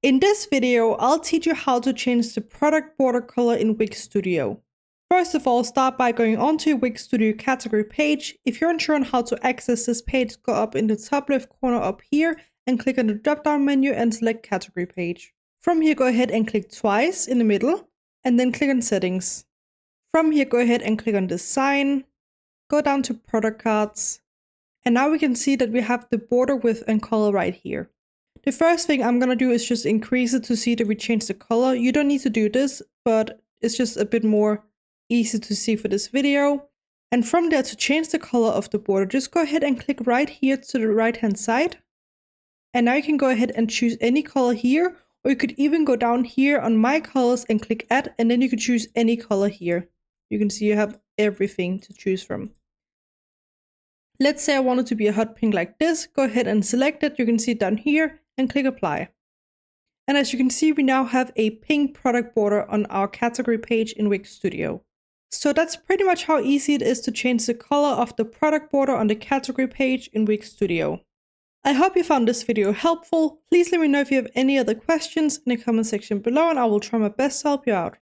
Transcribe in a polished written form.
In this video, I'll teach you how to change the product border color in Wix Studio. First of all, start by going onto your Wix Studio category page. If you're unsure on how to access this page, go up in the top left corner up here and click on the drop-down menu and select category page. From here, go ahead and click twice in the middle and then click on settings. From here, go ahead and click on design, go down to product cards, and now we can see that we have the border width and color right here. The first thing I'm going to do is just increase it to see that we change the color. You don't need to do this, but it's just a bit more easy to see for this video. And from there, to change the color of the border, just go ahead and click right here to the right hand side. And now you can go ahead and choose any color here, or you could even go down here on my colors and click add, and then you could choose any color here. You can see you have everything to choose from. Let's say I want it to be a hot pink like this. Go ahead and select it. You can see it down here and click apply. And as you can see, we now have a pink product border on our category page in Wix Studio. So that's pretty much how easy it is to change the color of the product border on the category page in Wix Studio. I hope you found this video helpful. Please let me know if you have any other questions in the comment section below and I will try my best to help you out.